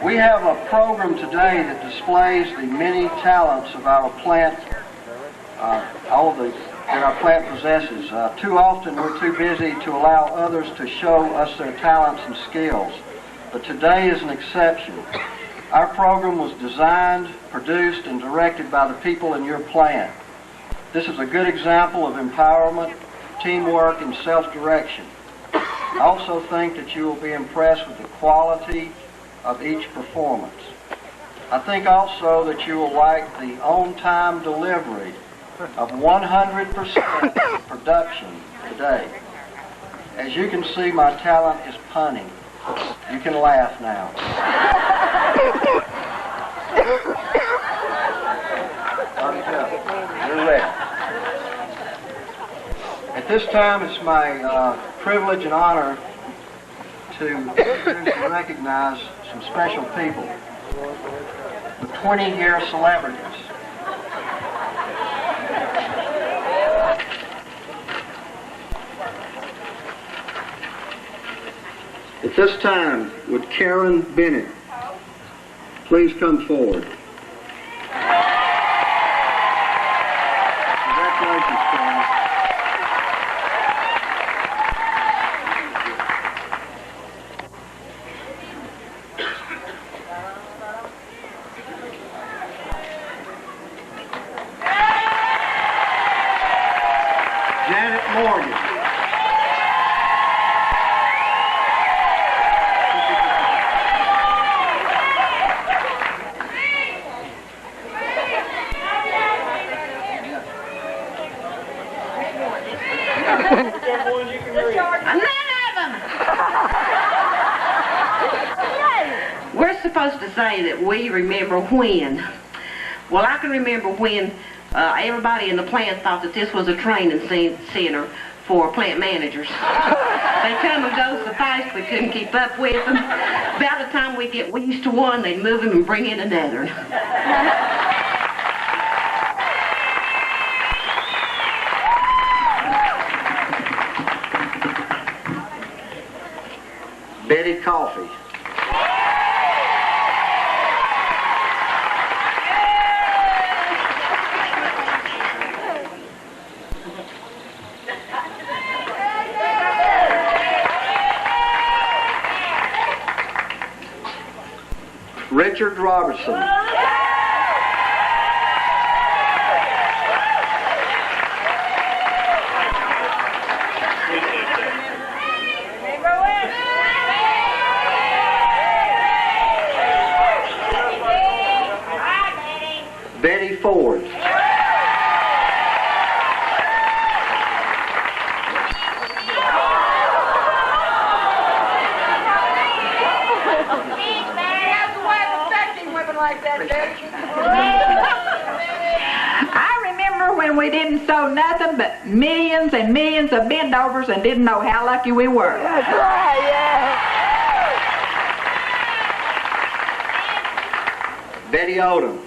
We have a program today that displays the many talents of our plant, that our plant possesses. Too often we're too busy to allow others to show us their talents and skills, but today is an exception. Our program was designed, produced, and directed by the people in your plant. This is a good example of empowerment, teamwork, and self-direction. I also think that you will be impressed with the quality of each performance. I think also that you will like the on-time delivery of 100% production today. As you can see, my talent is punning. You can laugh now. You're ready. At this time, it's my privilege and honor to introduce and recognize some special people, the 20-year celebrities. At this time, would Karen Bennett please come forward? Congratulations, Karen. Janet Morgan. We're supposed to say that we remember when. Well, I can remember when everybody in the plant thought that this was a training center for plant managers. They come and go so fast we couldn't keep up with them. About the time we get used to one, they'd move them and bring in another. Betty Coffey. Richard Robertson. Betty Ford. I remember when we didn't sew nothing but millions and millions of bend-overs and didn't know how lucky we were. That's right, yeah. Betty Odom.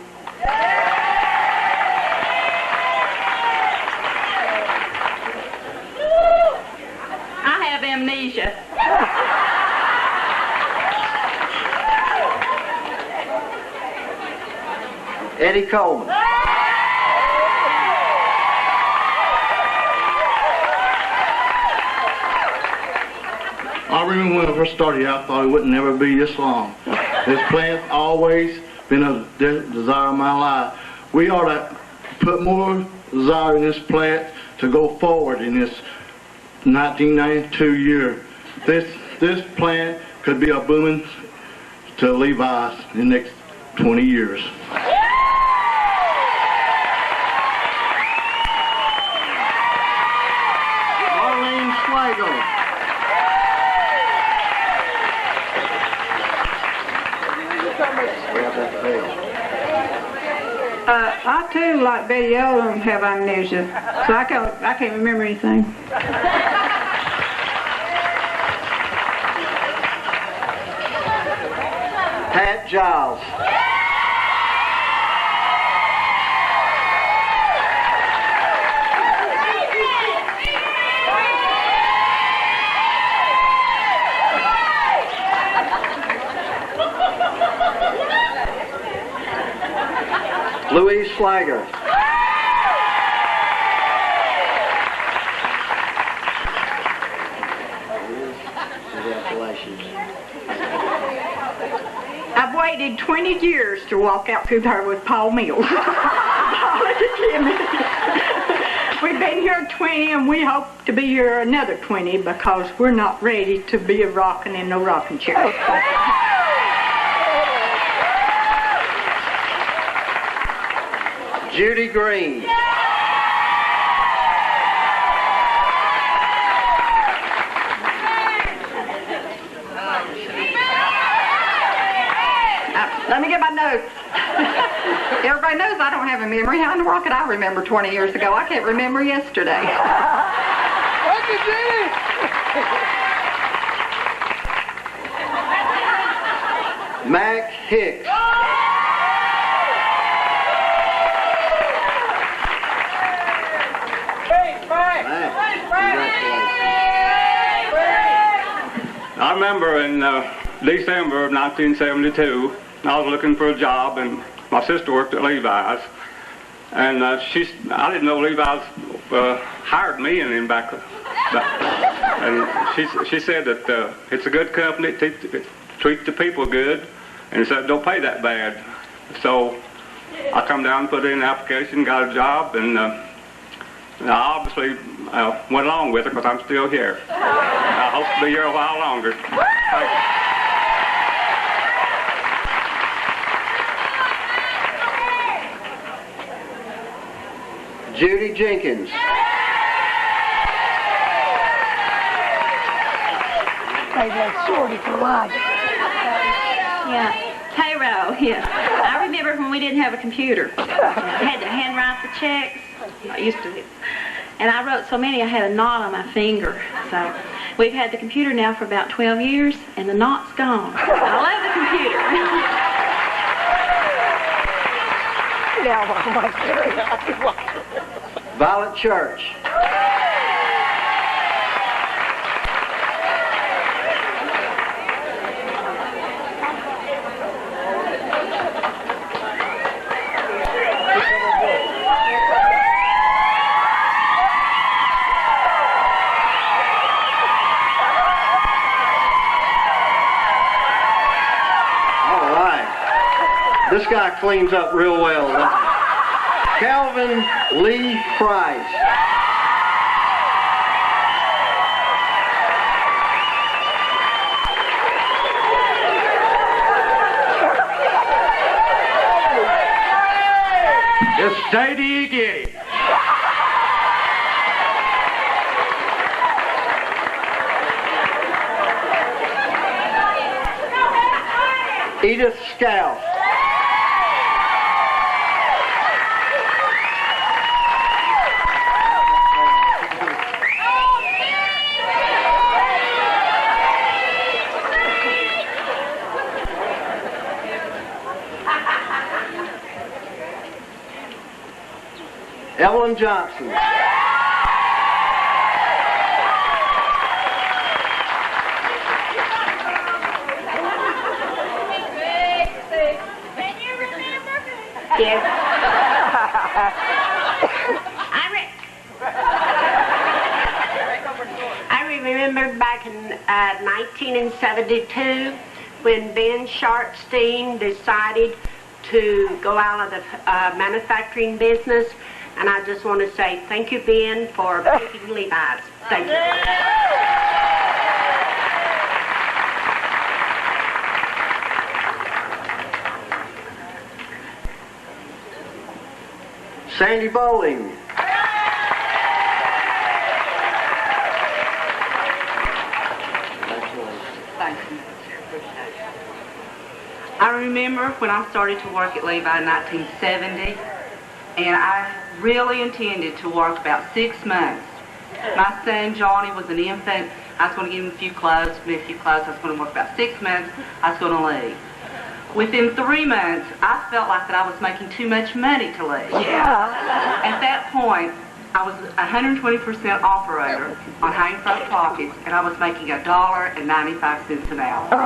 I have amnesia. Eddie Coleman. I remember when I first started out, I thought it would never be this long. This plant's always been a desire of my life. We ought to put more desire in this plant to go forward in this 1992 year. This plant could be a booming to Levi in the next 20 years. Marlene Schlegel. I too, like Betty Odom, have amnesia, so I can't remember anything. Pat Giles. Louise Slager. Congratulations. I've waited 20 years to walk out through there with Paul Mills. We've been here 20 and we hope to be here another 20 because we're not ready to be a rocking in no rocking chair. Judy Green. Let me get my notes. Everybody knows I don't have a memory. How in the world could I remember 20 years ago? I can't remember yesterday. Thank you, Judy. Mac Hicks. I remember in December of 1972, I was looking for a job, and my sister worked at Levi's, and I didn't know Levi's hired me and him back. And she said that it's a good company, treat the people good, and said don't pay that bad. So I come down, put in an application, got a job, and I obviously went along with it because I'm still here. I hope to be here a while longer. Thank you. Judy Jenkins. They let Shorty for life. Yeah, payroll, yeah. I remember when we didn't have a computer. I had to handwrite the checks. I used to. And I wrote so many I had a knot on my finger. So we've had the computer now for about 12 years, and the knot's gone. I love the computer. Violet Church. This guy cleans up real well. Calvin Lee Price. Just stay till you get it. Edith Scout. Evelyn Johnson. Can you remember? Yes. I remember back in 1972 when Ben Sharpstein decided to go out of the manufacturing business. And I just want to say thank you, Ben, for picking Levi's. Thank you. Sandy Bowling. I remember when I started to work at Levi in 1970, and I really intended to work about 6 months. My son Johnny was an infant. I was going to give him a few clothes, I was going to work about 6 months. I was going to leave. Within 3 months, I felt like that I was making too much money to leave. Yeah. At that point, I was 120% operator on hang front pockets, and I was making $1.95 an hour. Oh, God.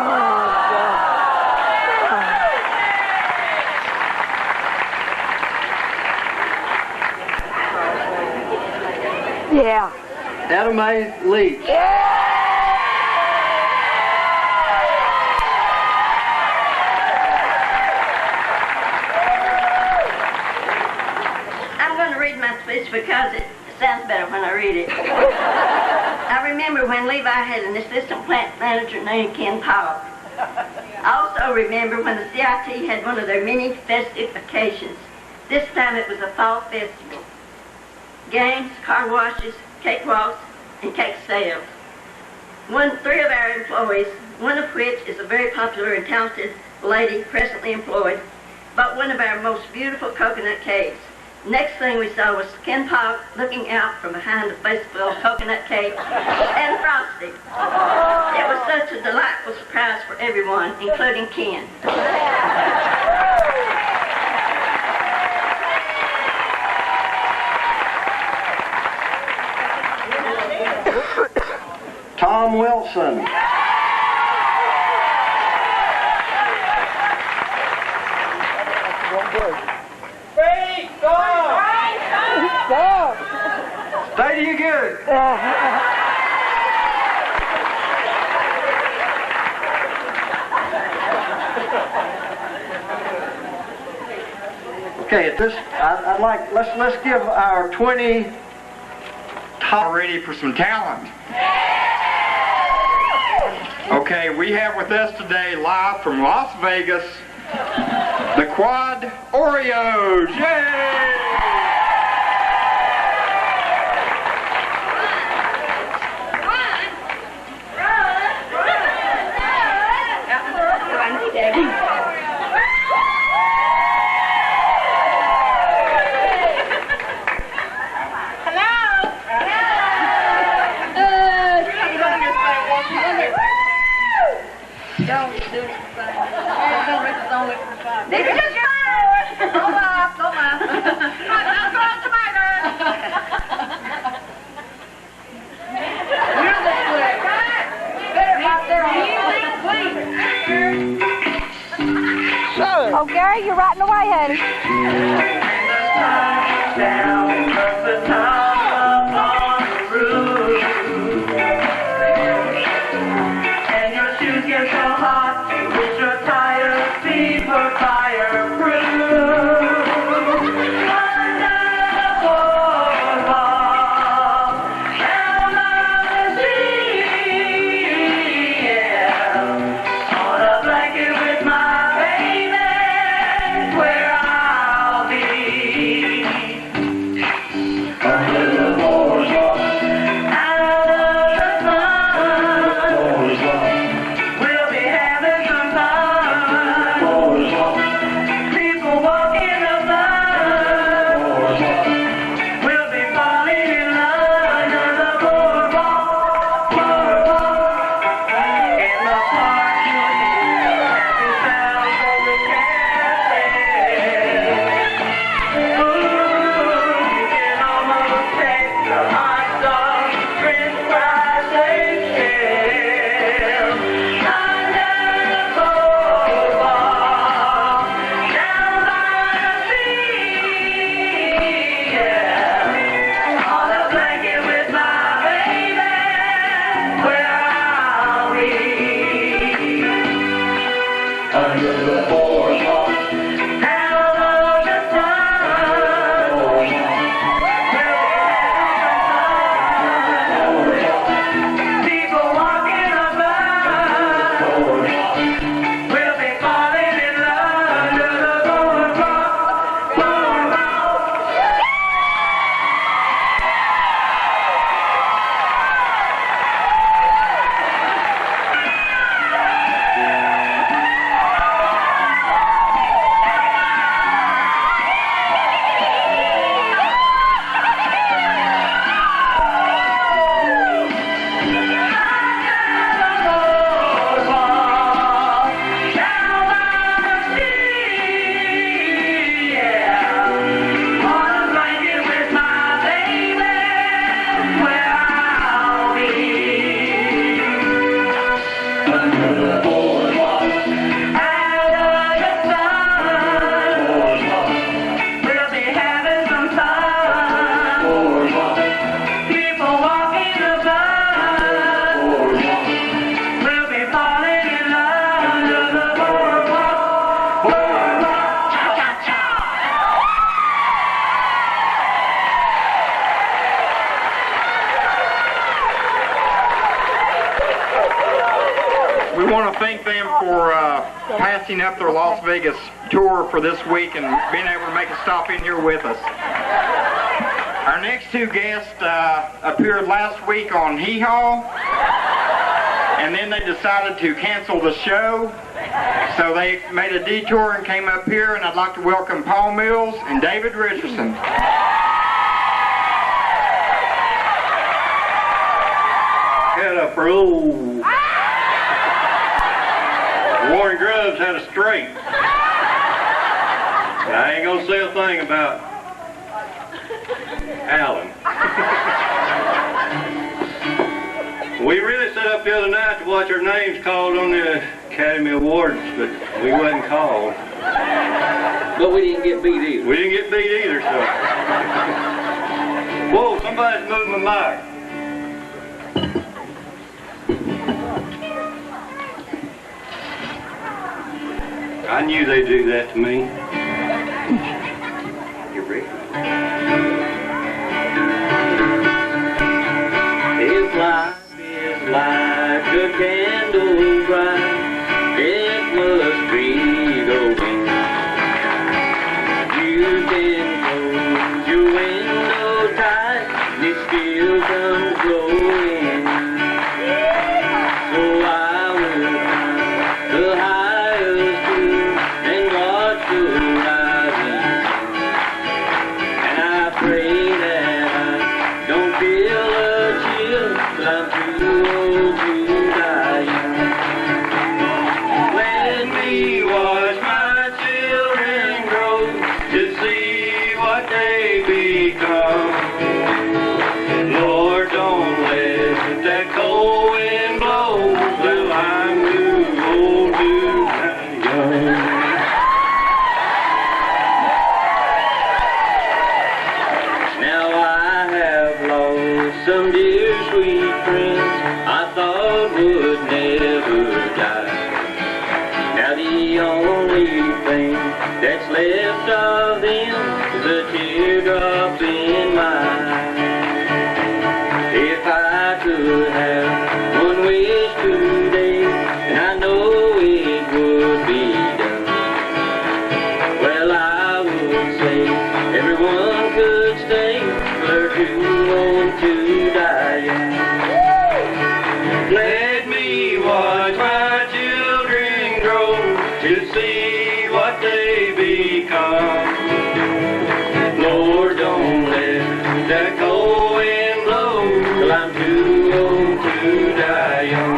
Yeah. Etta Mae Leach. I'm going to read my speech because it sounds better when I read it. I remember when Levi had an assistant plant manager named Ken Powell. I also remember when the CIT had one of their many festive occasions. This time it was a fall festival. Games, car washes, cakewalks, and cake sales. Three of our employees, one of which is a very popular and talented lady presently employed, bought one of our most beautiful coconut cakes. Next thing we saw was Ken Powell looking out from behind the baseball coconut cake and frosting. It was such a delightful surprise for everyone, including Ken. Tom Wilson. Stay to you good. Okay, at this, I'd like, let's give our 20 top. Ready for some talent. Okay, we have with us today, live from Las Vegas, the Quad Oreos. Yay! This is just fun! Go laugh, go laugh. Now throw out tomatoes! Music, please. Better out there on Oh, Gary, you're right in the way, honey. And your shoes get so hot, with your tires feet were fireproof. Under the boardwalk, down by the sea, yeah. On a blanket with my baby, where I'll be. We want to thank them for passing up their Las Vegas tour for this week and being able to make a stop in here with us. Our next two guests appeared last week on Hee Haw, and then they decided to cancel the show. So they made a detour and came up here, and I'd like to welcome Paul Mills and David Richardson. Head up for old Warren Grubbs had a straight. I ain't gonna say a thing about Alan. We really set up the other night to watch our names called on the Academy Awards, but we wasn't called. But we didn't get beat either. We didn't get beat either, so. Whoa, somebody's moving my mic. I knew they'd do that to me. You ready? If life is like a candle bright, it must be going. You can close your window tight, and it still comes glowing. So I will climb the highest hill and watch the rising sun. And I pray that I don't feel a chill, 'cause I'm too old to die young. Let me watch my children grow to see what they become. Lord, don't let that cold wind blow till I'm too old to die young. Now I have lost some dear sweet friends I thought would never die. Now the only thing that's left of them is a teardrop in my eye. If I could have one wish today, and I know it would be done, well, I would say everyone could stay, they're too old to die young. Let me watch my children grow to see what they become. Lord, don't let that cold wind blow till I'm too old to die young.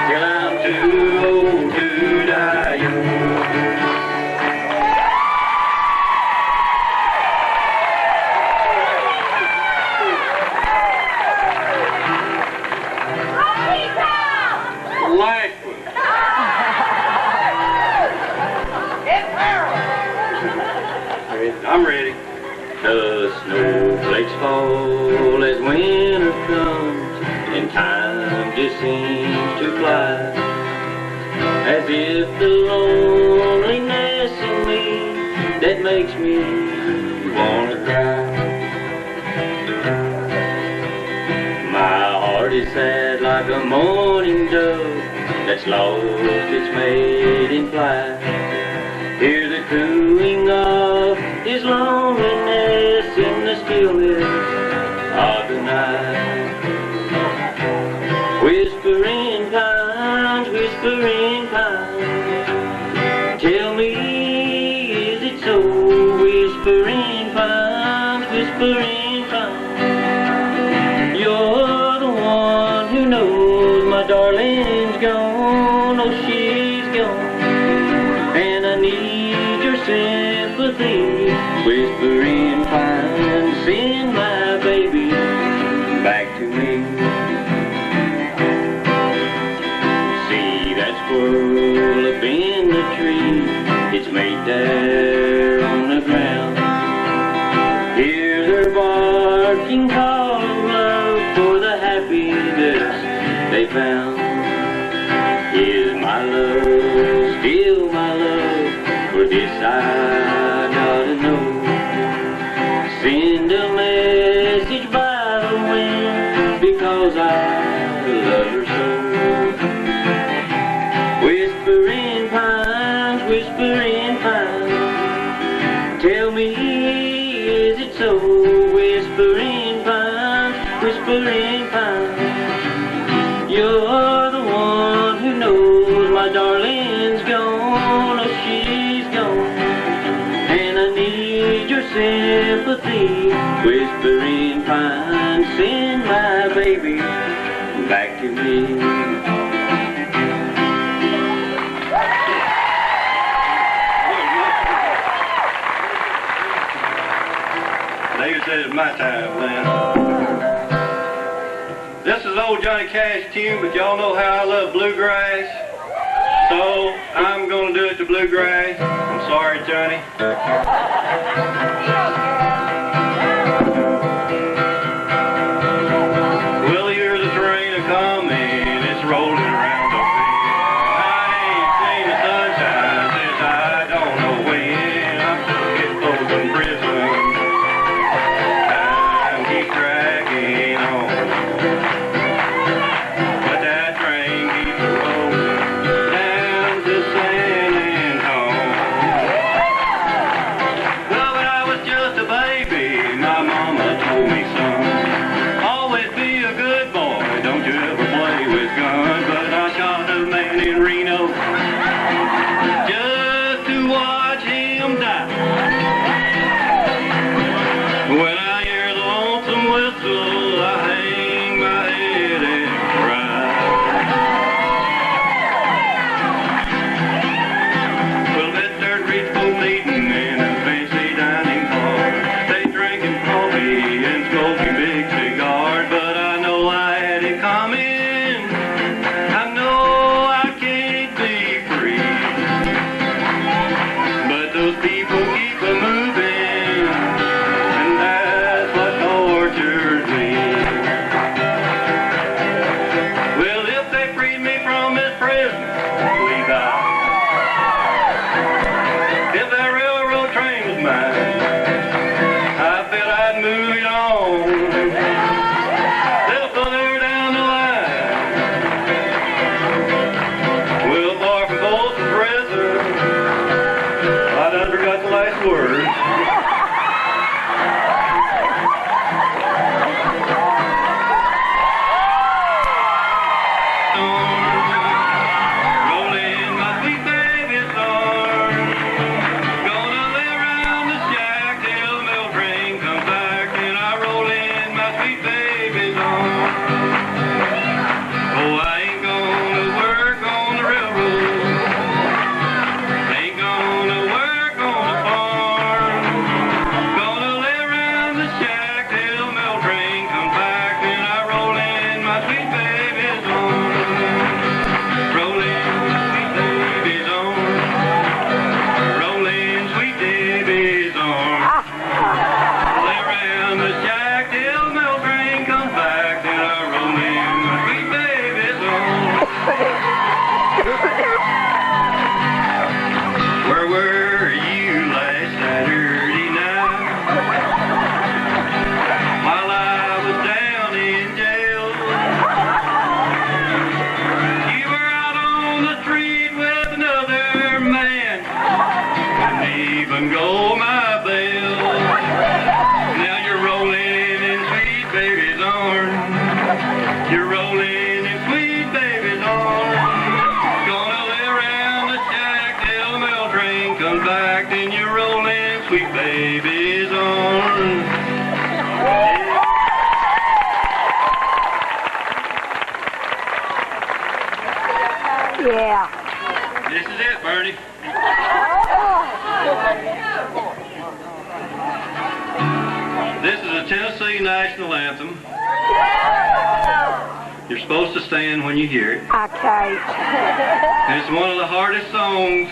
Till I'm too old to die young. Last one. I'm ready. The snowflakes fall as winter comes, and time just seems to fly, as if the loneliness in me that makes me wanna cry. My heart is sad like a mourning dove that's lost its maiden flight. Hear the cooing of his loneliness in the stillness of the night. Whispering pines, tell me, is it so? Whispering pines, you're the one who knows my darling's gone, oh she's gone, and I need your sympathy. Whispering pines, send my baby back to me. See that squirrel up in the tree, it's made there on the ground. Hear their barking call of love for the happiness they found. Is my love still my love? For this I gotta know. Send a message by the wind, because I love her so. You're the one who knows my darling's gone, oh she's gone. And I need your sympathy, whispering pine, send my baby back to me. David said it's my time, Lynn. This is old Johnny Cash tune, but y'all know how I love bluegrass. So I'm gonna do it to bluegrass. I'm sorry, Johnny. Well, here's a train a-comin', it's rolling around the bend. I ain't seen the sunshine since I don't know when. I'm stuck at Folsom Prison. Time keeps dragging on. But that train keeps rolling down to San Antonio. Well, when I was just a baby, my mama told me, son, always be a good boy, don't you ever play with guns. But I shot a man in Reno just to watch him die. When I hear the lonesome whistle, I hang my head and cry. Well, that third rich folks eating in a fancy dining car. They drinking coffee and smoking big cigars. But I know I had it coming. I know I can't be free. But those people keep a moving, and that's what tortures me. Well, if they freed me from this prison, Levi, if that railroad train was mine, I bet I'd move it on. Little further down the line. Well, far from Folsom Prison, I done forgot the last words. Rolling my sweet baby's arm. Gonna lay around the shack till the mail train comes back. And I roll in my sweet baby's arm. Oh, I ain't gonna work on the railroad. Ain't gonna work on the farm. Gonna lay around the shack till the mail train comes back. And I roll in my sweet baby's arm. Rolling sweet baby's arm. Rolling sweet baby's arm. Lay around the shack till the mail train comes back. Then I roll in my sweet baby's arm. Where were you last Saturday night? While I was down in jail. You were out on the street with another man. Couldn't even go my bail. Now you're rolling in sweet baby's arms. You're rolling in sweet baby's arms. Gonna lay around the shack till the mail train comes back. Then you're rolling sweet baby's arms. Yeah. This is it, Bernie. This is a Tennessee national anthem. You're supposed to stand when you hear it. I can't. And it's one of the hardest songs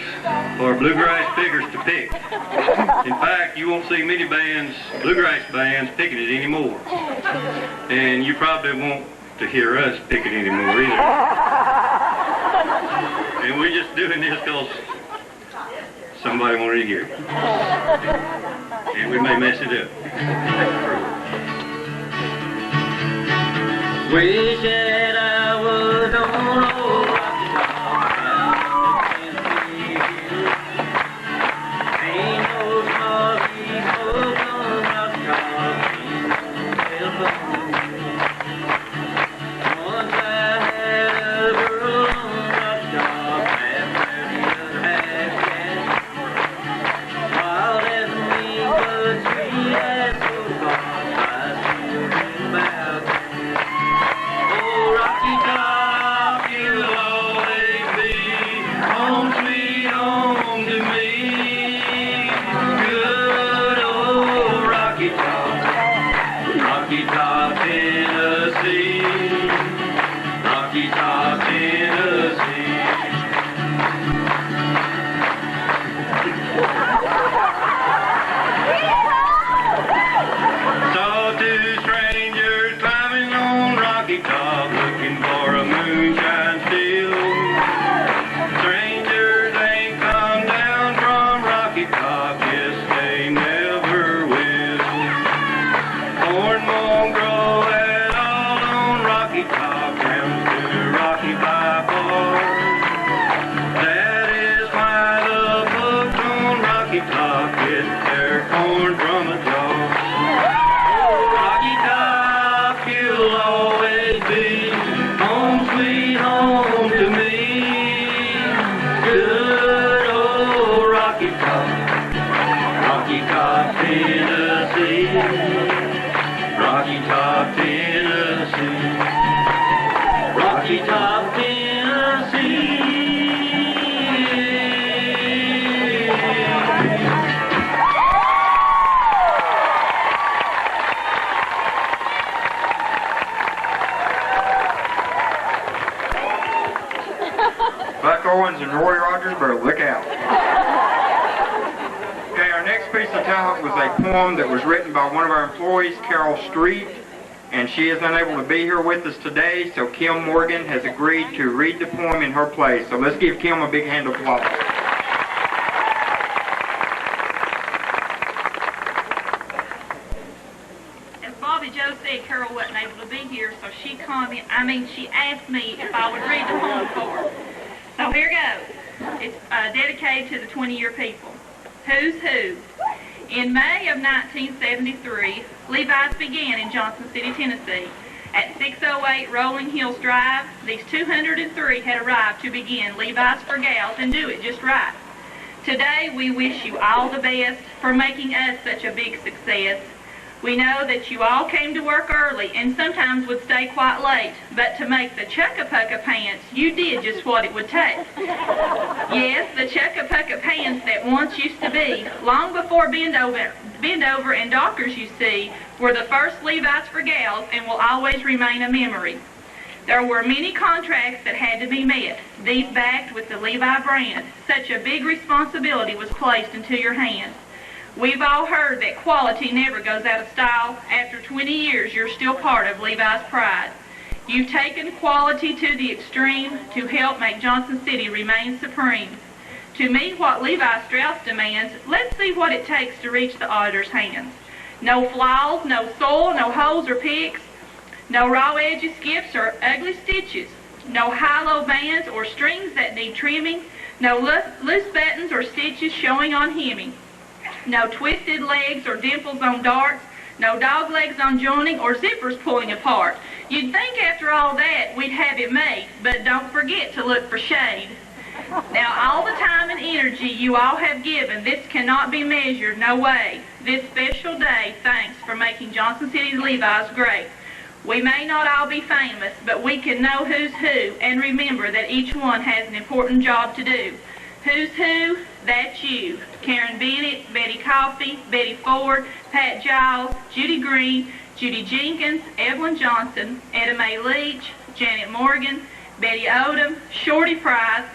for bluegrass pickers to pick. In fact, you won't see many bands, bluegrass bands, picking it anymore. And you probably won't to hear us pick it anymore either. And we're just doing this because somebody wanted to hear it. And we may mess it up. Wish that I was on old Rocky Top. Ain't no small people on Rocky Top. Once I had Rocky Top, Tennessee. Buck Owens and Roy Rogers better look out. Okay, our next piece of talent was a poem that was written by one of our employees, Carol Street, and she is unable to be here with us today, so Kim Morgan has agreed to read the poem in her place. So let's give Kim a big hand of applause. As Bobby Joe said, Carol wasn't able to be here, so she asked me if I would read the poem for her. So here goes. It's dedicated to the 20-year people. Who's Who? In May of 1973, Levi's began in Johnson City, Tennessee. At 608 Rolling Hills Drive, these 203 had arrived to begin Levi's for Gals and do it just right. Today, we wish you all the best for making us such a big success. We know that you all came to work early and sometimes would stay quite late, but to make the Chucka-Pucka pants, you did just what it would take. Yes, the Chucka-Pucka pants that once used to be, long before Bend Over and Dockers, you see, were the first Levi's for Gals and will always remain a memory. There were many contracts that had to be met, these backed with the Levi brand. Such a big responsibility was placed into your hands. We've all heard that quality never goes out of style. After 20 years, you're still part of Levi's pride. You've taken quality to the extreme to help make Johnson City remain supreme. To meet what Levi Strauss demands, let's see what it takes to reach the auditor's hands. No flaws, no soil, no holes or picks, no raw edges, skips, or ugly stitches, no high-low bands or strings that need trimming, no loose buttons or stitches showing on hemming. No twisted legs or dimples on darts, no dog legs on joining or zippers pulling apart. You'd think after all that we'd have it made, but don't forget to look for shade. Now all the time and energy you all have given, this cannot be measured, no way. This special day, thanks for making Johnson City's Levi's great. We may not all be famous, but we can know who's who and remember that each one has an important job to do. Who's who? That's you. Karen Bennett, Betty Coffey, Betty Ford, Pat Giles, Judy Green, Judy Jenkins, Evelyn Johnson, Etta Mae Leach, Janet Morgan, Betty Odom, Shorty Price,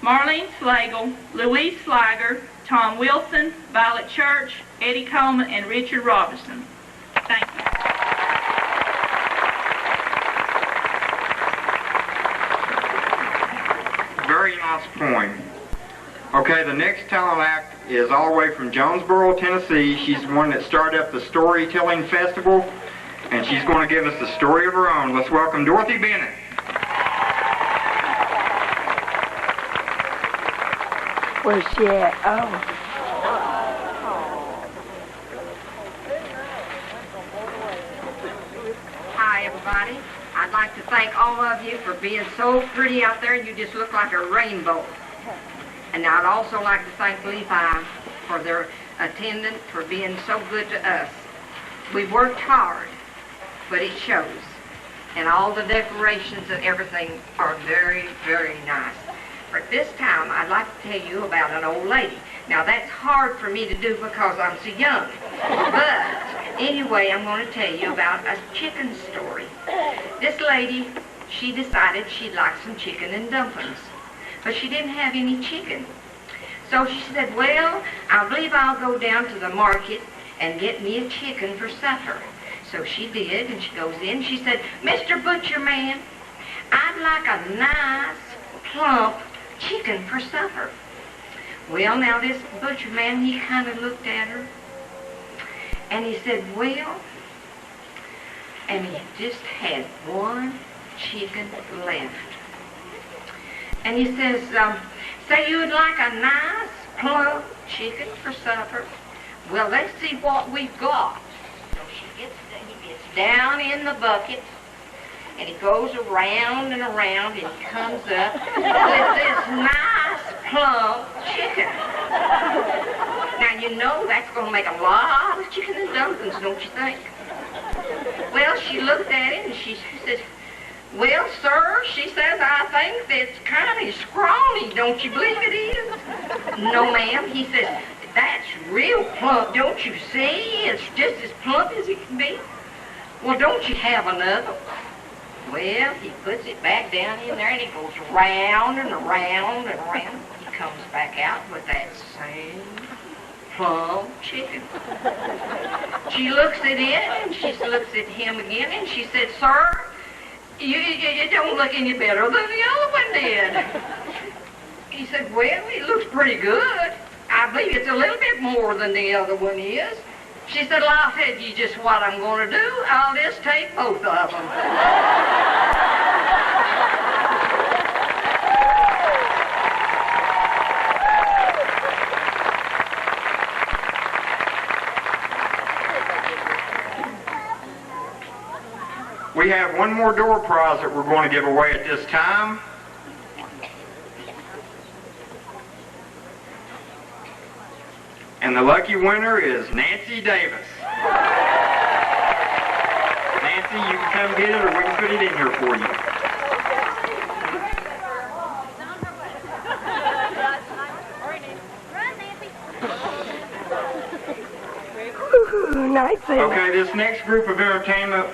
Marlene Slagle, Louise Sliger, Tom Wilson, Violet Church, Eddie Coleman, and Richard Robinson. Thank you. Very nice poem. Okay, the next talent act is all the way from Jonesboro, Tennessee. She's the one that started up the Storytelling Festival, and she's going to give us a story of her own. Let's welcome Dorothy Bennett. Where's she at? Oh. Hi, everybody. I'd like to thank all of you for being so pretty out there. You just look like a rainbow. And I'd also like to thank Levi for their attendance, for being so good to us. We worked hard, but it shows. And all the decorations and everything are very, very nice. But this time, I'd like to tell you about an old lady. Now, that's hard for me to do because I'm so young. But anyway, I'm going to tell you about a chicken story. This lady, she decided she'd like some chicken and dumplings. But she didn't have any chicken. So she said, well, I believe I'll go down to the market and get me a chicken for supper. So she did, and she goes in. She said, Mr. Butcher Man, I'd like a nice, plump chicken for supper. Well, now this butcher man, he kind of looked at her, and he said, well, and he just had one chicken left. And he says, say you would like a nice, plump chicken for supper. Well, let's see what we've got. So he gets down in the bucket, and he goes around and around, and he comes up with this nice, plump chicken. Now, you know that's going to make a lot of chicken and dumplings, don't you think? Well, she looked at it, and she said, well, sir, she said, think that's kind of scrawny, don't you believe it is? No, ma'am. He says, that's real plump, don't you see? It's just as plump as it can be. Well, don't you have another? Well, he puts it back down in there, and it goes round and around and around. He comes back out with that same plump chicken. She looks at it, and she looks at him again, and she said, sir, you don't look any better than the other one did. He said, well, it looks pretty good. I believe it's a little bit more than the other one is. She said, well, I'll tell you just what I'm going to do. I'll just take both of them. We have one more door prize that we're going to give away at this time. And the lucky winner is Nancy Davis. Nancy, you can come get it, or we can put it in here for you. Okay, this next group of entertainment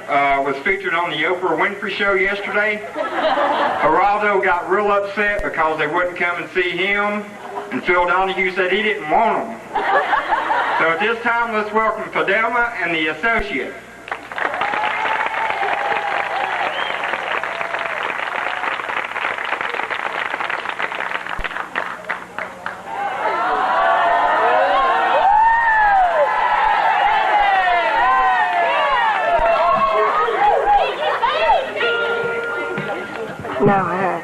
was featured on the Oprah Winfrey Show yesterday. Geraldo got real upset because they wouldn't come and see him, and Phil Donahue said he didn't want them. So at this time, let's welcome Fidelma and the Associate. No, huh?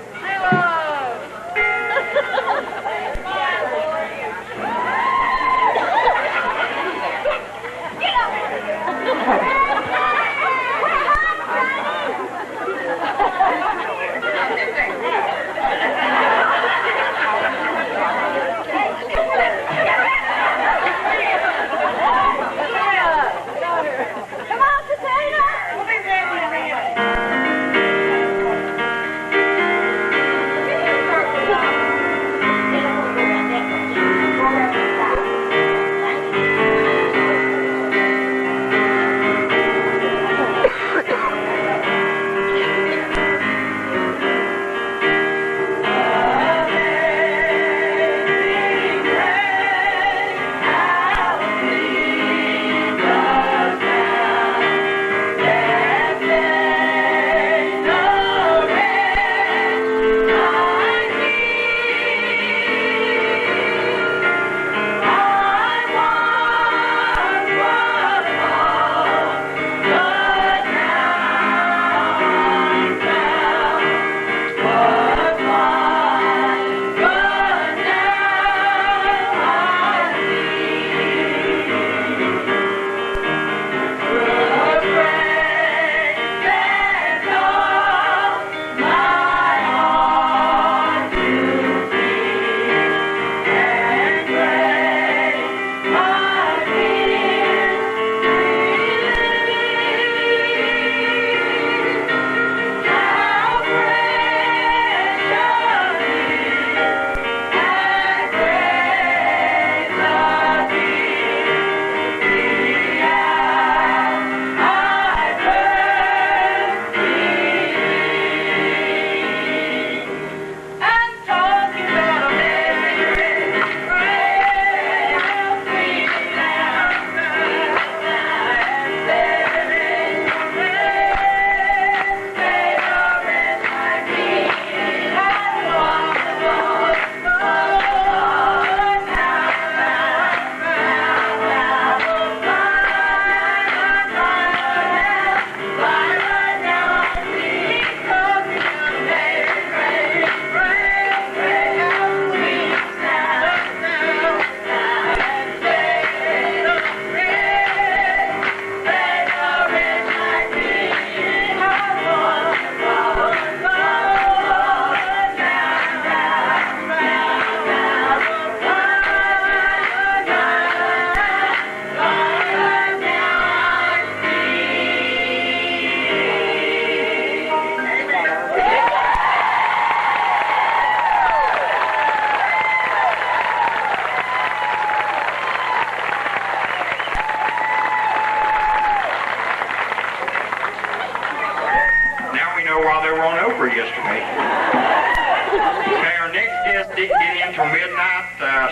next guest didn't get in till midnight.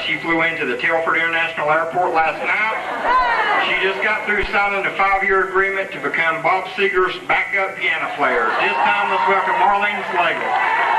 She flew into the Telford International Airport last night. She just got through signing a 5-year agreement to become Bob Seger's backup piano player. This time, let's welcome Marlene Slagle.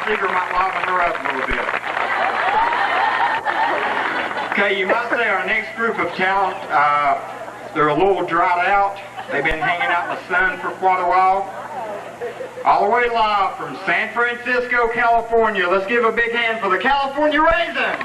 Seeger might liven her up a little bit. Okay, you might say our next group of talent, they're a little dried out. They've been hanging out in the sun for quite a while. All the way live from San Francisco, California. Let's give a big hand for the California Raisins.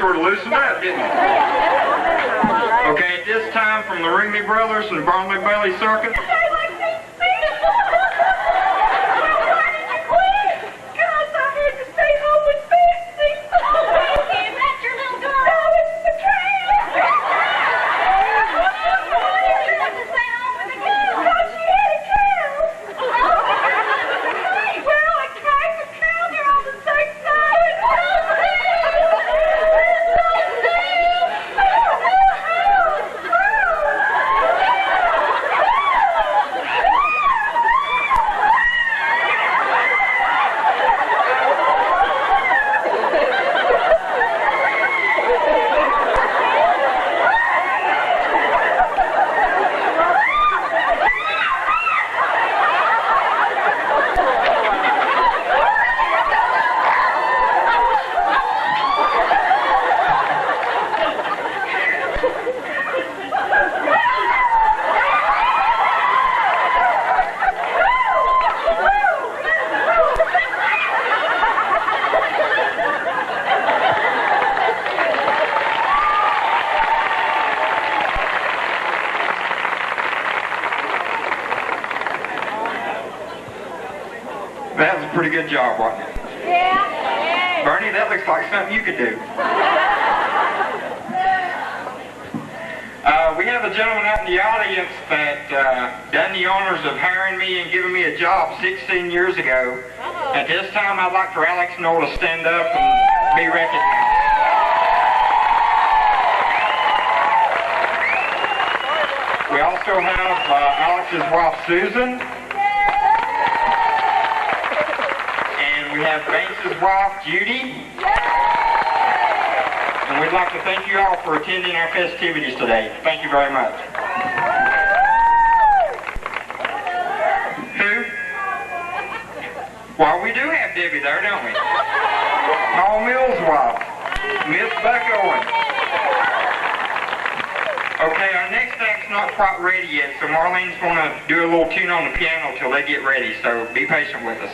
sort of loosened up, didn't it? Okay, at this time, from the Ringley Brothers and Barnley Bailey Circus. That was a pretty good job, wasn't it? Yeah. Bernie, that looks like something you could do. We have a gentleman out in the audience that done the honors of hiring me and giving me a job 16 years ago. At this time, I'd like for Alex Knoll to stand up and be recognized. We also have Alex's wife, Susan. We have Banks' wife, Judy. And we'd like to thank you all for attending our festivities today. Thank you very much. Who? Well, we do have Debbie there, don't we? Paul Mills' wife, Miss Buck Owen. Okay, our next act's not quite ready yet, so Marlene's going to do a little tune on the piano till they get ready, so be patient with us.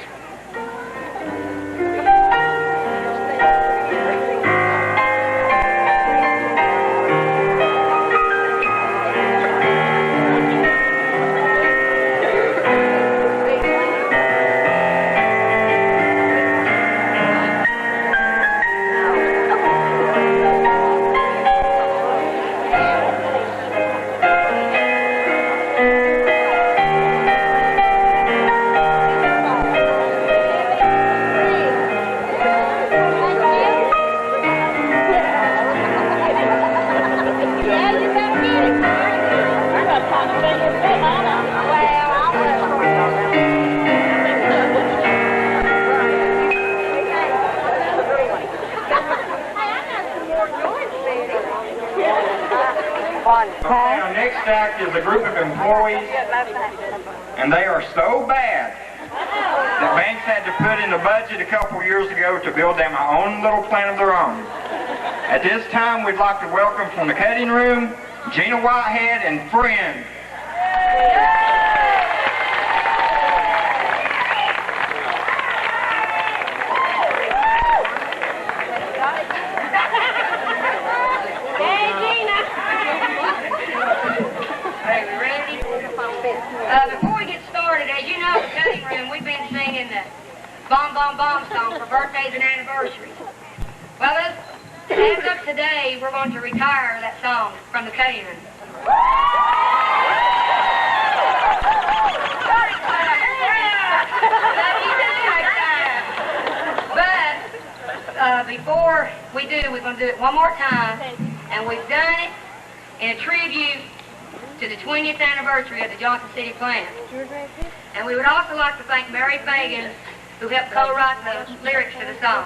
Okay, our next act is a group of employees, and they are so bad that Banks had to put in the budget a couple years ago to build them our own little plant of their own. At this time, we'd like to welcome from the cutting room, Gina Whitehead and friend. Before we get started, as you know, in the cutting room, we've been singing the Bomb Bomb Bomb song for birthdays and anniversaries. Well, as of today, we're going to retire that song from the cutting room. But before we do, we're going to do it one more time, and we've done it in a tribute to the 20th anniversary of the Johnson City plant. And we would also like to thank Mary Fagan, who helped co-write the lyrics to the song.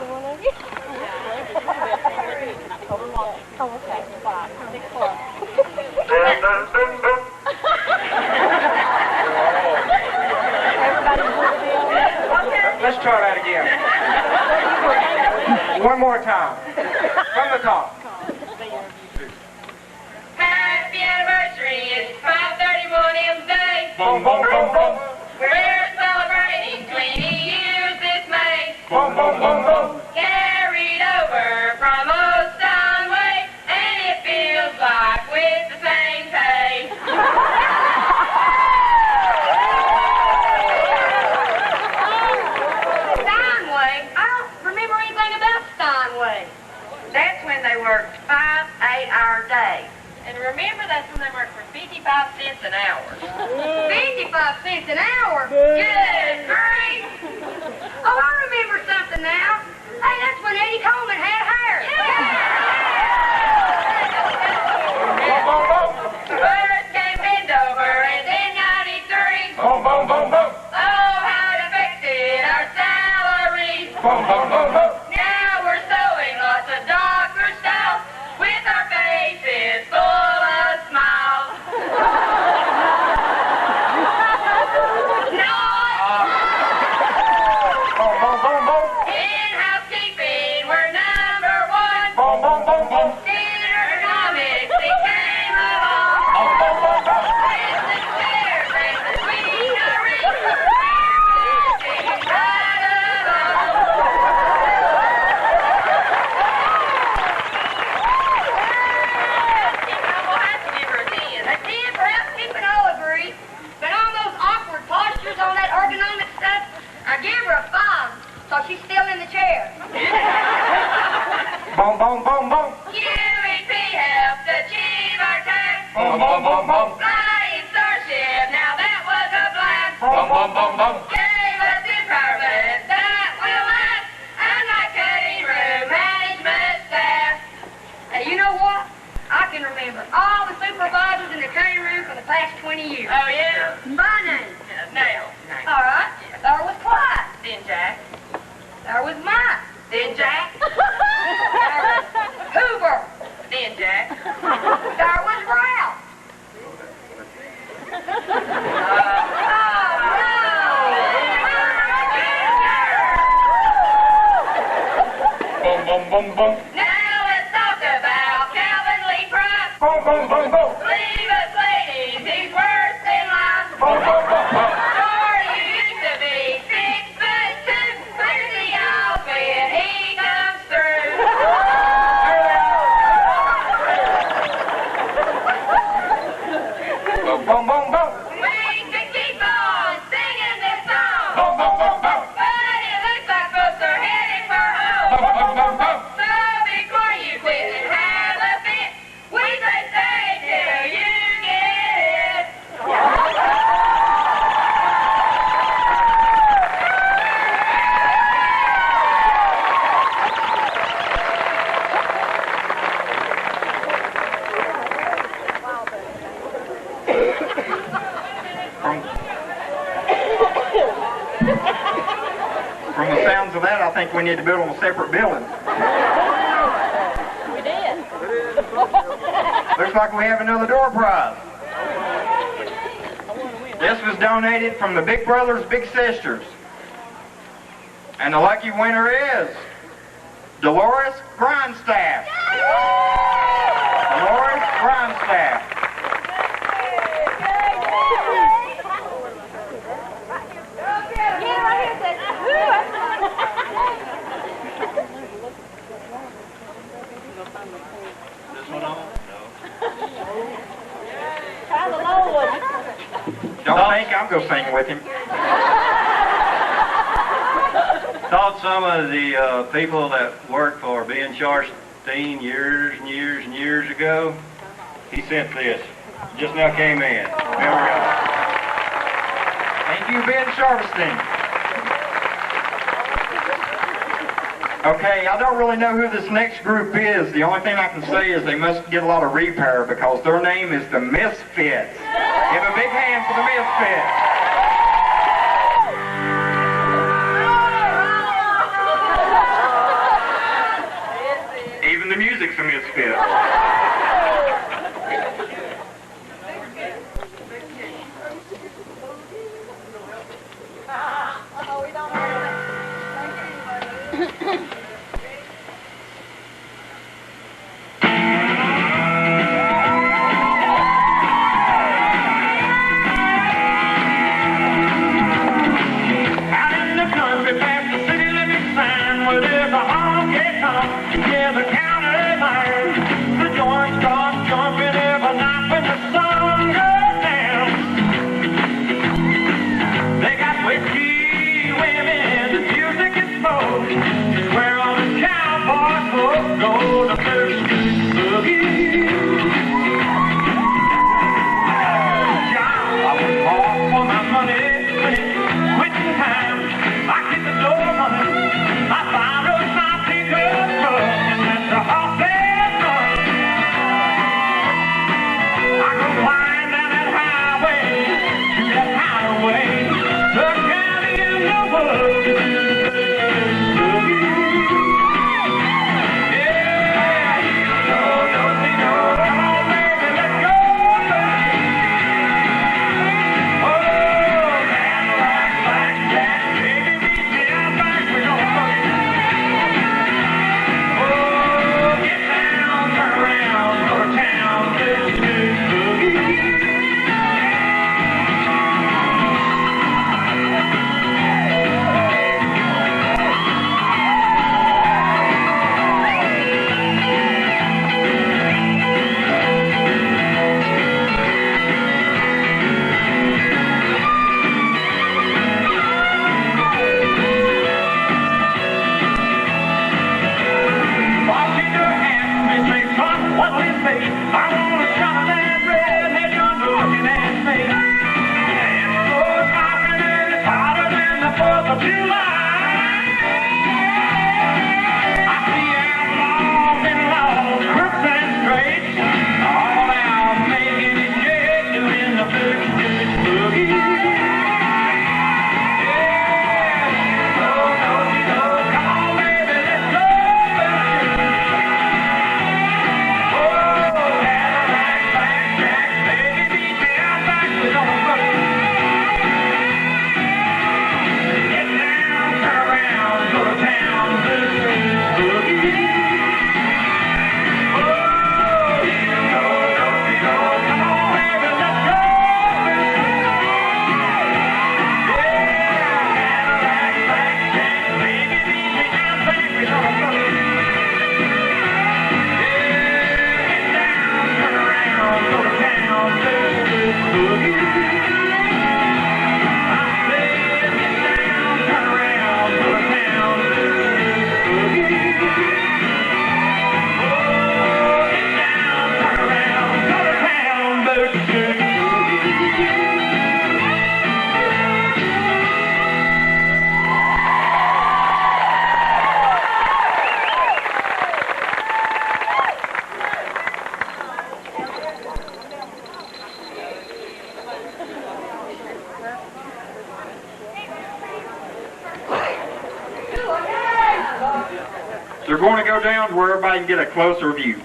Let's try that again. One more time. From the top. Happy anniversary, it's 531 M's Day. Boom, boom, boom, boom. We're celebrating 20 years this May. Boom, boom, boom, boom. Carried over from old Stone 55 cents an hour. 55 cents an hour? Good grief! Oh, I remember something now. Hey, that's when Eddie Coleman had hair. First came Bendover and then 93. Boom, boom, boom, boom. Oh, how it affected our salaries. Boom, boom, boom, boom. Now we're sewing lots of doctor stuff with our faces full of smiles. Boom, boom, boom, boom. In housekeeping, we're number one. Boom, boom, boom, boom. Theater economics, it came along. Boom, boom, boom, boom. Business fairs and the scenery. Everything right A 10 for housekeeping, I'll agree. But on those awkward postures on that ergonomic stuff, I gave her a 5, so she's still in the chair. Boom, boom, boom, boom. QEP helped achieve our task. Boom, boom, boom, boom. Flying Starship, now that was a blast. Boom, boom, boom, boom. Gave us empowerment that will last. And like cutting room management staff. Hey, you know what? I can remember all the supervisors in the cutting room for the past 20 years. Oh, yeah? By name. Nail. All right. There was Clyde. Then Jack. There was Mike. Then Jack. There was Hoover. Then Jack. There was Ralph. Boom, boom, boom, boom. Now let's talk about Calvin Lee Price. Boom, boom, boom, boom. Leave us ladies, he's worse than life. Boom, boom, boom, boom. Sure, you used to be 6'2", where's the outfit? He comes through. Boom, boom, boom, boom. We could keep on singing this song. Boom, boom, boom, boom. But it looks like folks are heading for home. Boom, boom, boom, boom. So before you quit and have a fit, we say stay till you get it. From the sounds of that, I think we need to build them a separate building. We did. Looks like we have another door prize. This was donated from the Big Brothers Big Sisters. And the lucky winner is Dolores Grindstaff. Dolores Grindstaff. Don't think I'm going to sing with him. Thought some of the people that worked for Ben Sharstein years and years and years ago, he sent this. Just now came in. Here we go. Thank you, Ben Sharstein. Okay, I don't really know who this next group is. The only thing I can say is they must get a lot of repair because their name is the Misfits. Give a big hand for the Misfits. Even the music's a misfit. Together counter line, the joints start jumping every night when the sun goes down. They got whiskey, women, the music explodes. Where 4th of July. I see outlaws and laws, crooks and straights, all out making it shake, doing the boogie. They're going to go down to where everybody can get a closer view.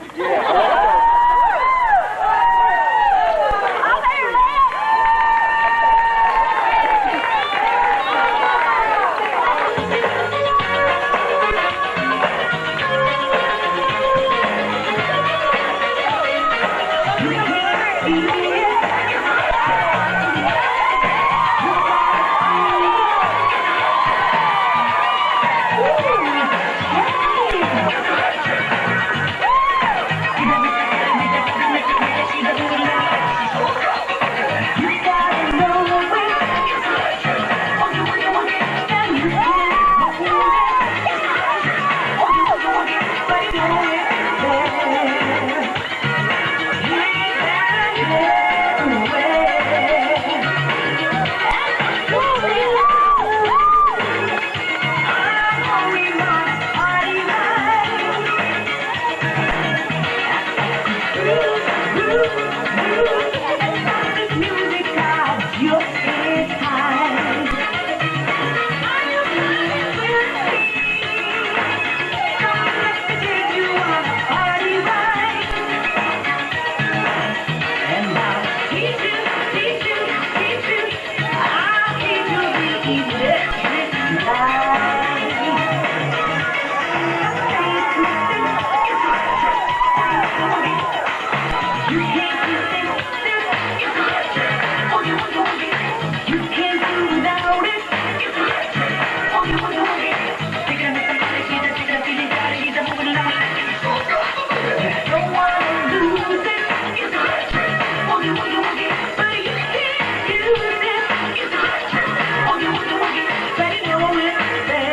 Baby,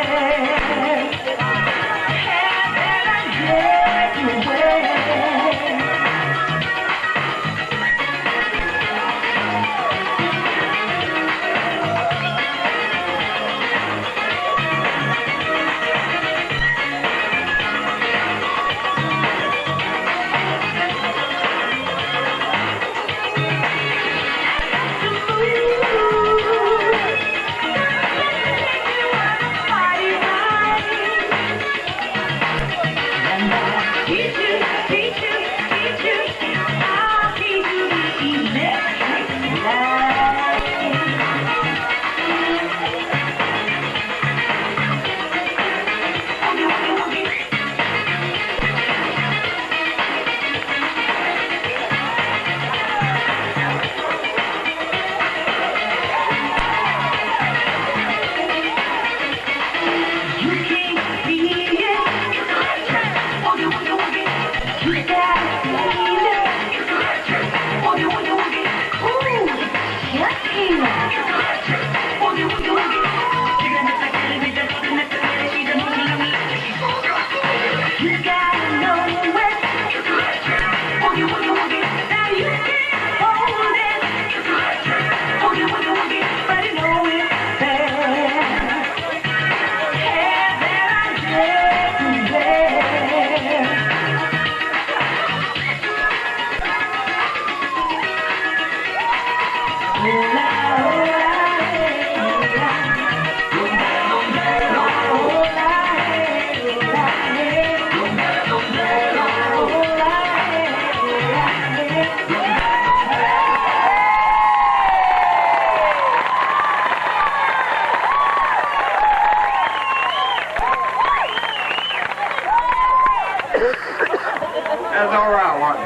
That's all right, wasn't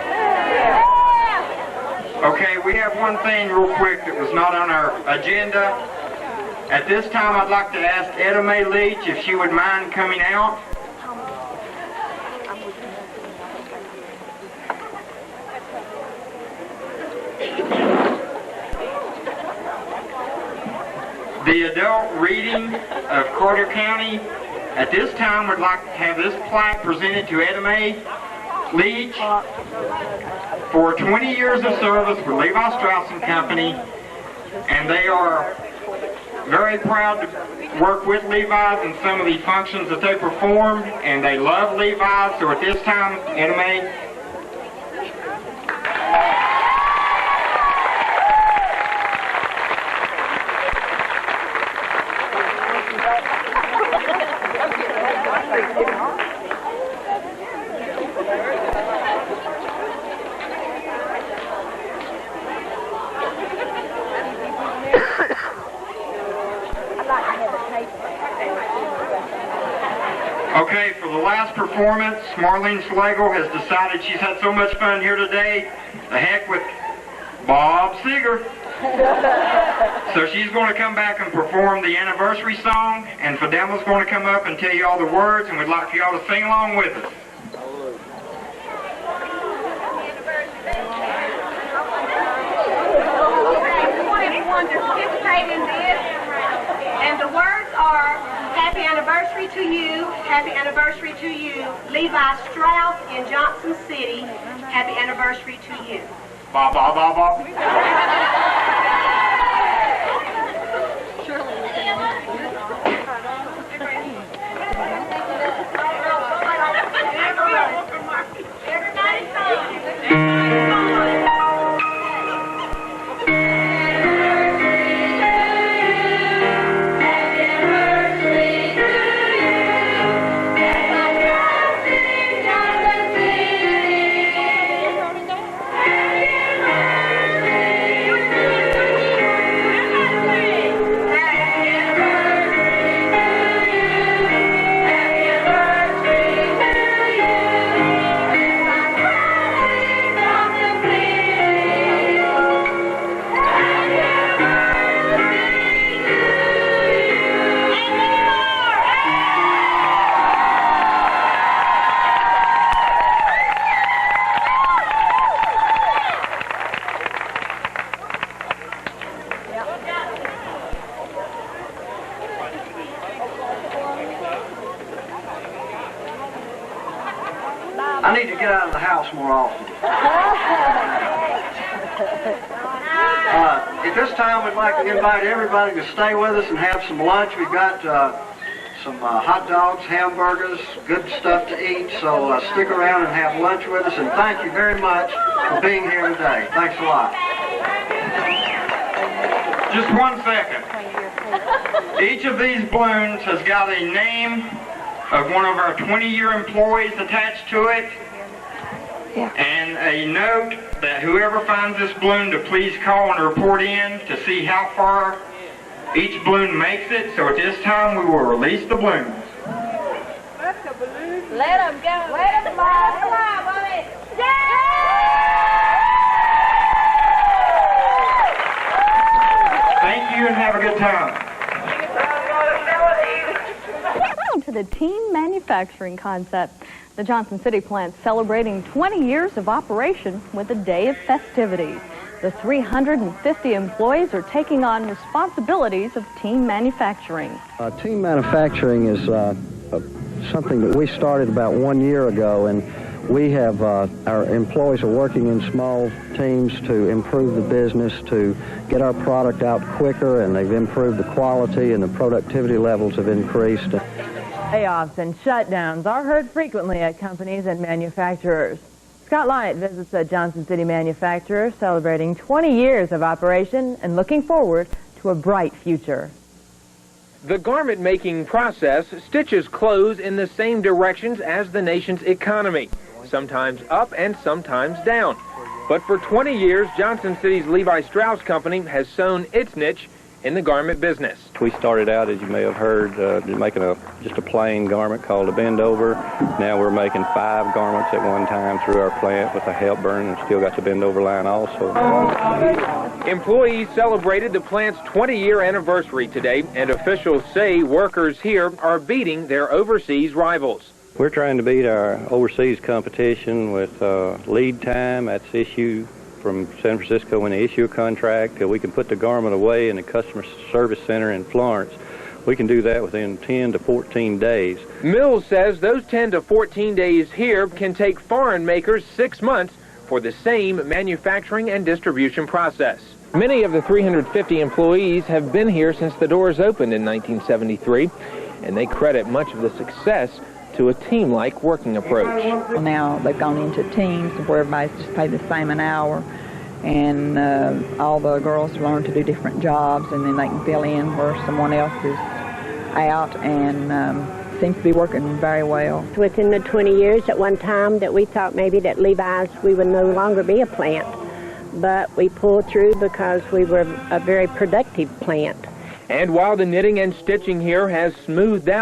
it? Okay, we have one thing real quick that was not on our agenda. At this time, I'd like to ask Etta Mae Leach if she would mind coming out. The adult reading of Carter County. At this time, we'd like to have this plaque presented to Etta Mae Leach for 20 years of service with Levi Strauss & Company, and they are very proud to work with Levi's in some of the functions that they perform, and they love Levi's. So at this time, Etta Mae. Okay, for the last performance, Marlene Slagle has decided she's had so much fun here today, the heck with Bob Seger. So she's going to come back and perform the anniversary song, and Fidelma's going to come up and tell you all the words, and we'd like for y'all to sing along with us. Everyone to participate in this, and the words are happy anniversary to you, happy anniversary to you, Levi Strauss in Johnson City, happy anniversary to you. Ba ba ba ba. I need to get out of the house more often. At this time, we'd like to invite everybody to stay with us and have some lunch. We've got some hot dogs, hamburgers, good stuff to eat. So stick around and have lunch with us. And thank you very much for being here today. Thanks a lot. Just 1 second. Each of these balloons has got a name of one of our 20-year employees attached to it, and a note that whoever finds this balloon to please call and report in to see how far each balloon makes it. So at this time, we will release the balloons. Let them go. Let them fly. Come on, Bobby. Thank you and have a good time. To the team manufacturing concept. The Johnson City plant celebrating 20 years of operation with a day of festivities. The 350 employees are taking on responsibilities of team manufacturing. Team manufacturing is something that we started about 1 year ago, and we have our employees are working in small teams to improve the business, to get our product out quicker, and they've improved the quality and the productivity levels have increased. Layoffs and shutdowns are heard frequently at companies and manufacturers. Scott Light visits a Johnson City manufacturer celebrating 20 years of operation and looking forward to a bright future. The garment-making process stitches clothes in the same directions as the nation's economy, sometimes up and sometimes down. But for 20 years, Johnson City's Levi Strauss Company has sewn its niche in the garment business. We started out, as you may have heard, making just a plain garment called a bend over. Now we're making 5 garments at one time through our plant with a help burn, and still got the bend over line also. Employees celebrated the plant's 20-year anniversary today, and officials say workers here are beating their overseas rivals. We're trying to beat our overseas competition with lead time. That's issued from San Francisco. When they issue a contract, we can put the garment away in the customer service center in Florence. We can do that within 10 to 14 days. Mills says those 10 to 14 days here can take foreign makers 6 months for the same manufacturing and distribution process. Many of the 350 employees have been here since the doors opened in 1973, and they credit much of the success to a team-like working approach. Now they've gone into teams where everybody's just paid the same an hour, and all the girls learn to do different jobs, and then they can fill in where someone else is out, and seems to be working very well. Within the 20 years, at one time that we thought maybe that Levi's, we would no longer be a plant, but we pulled through because we were a very productive plant. And while the knitting and stitching here has smoothed out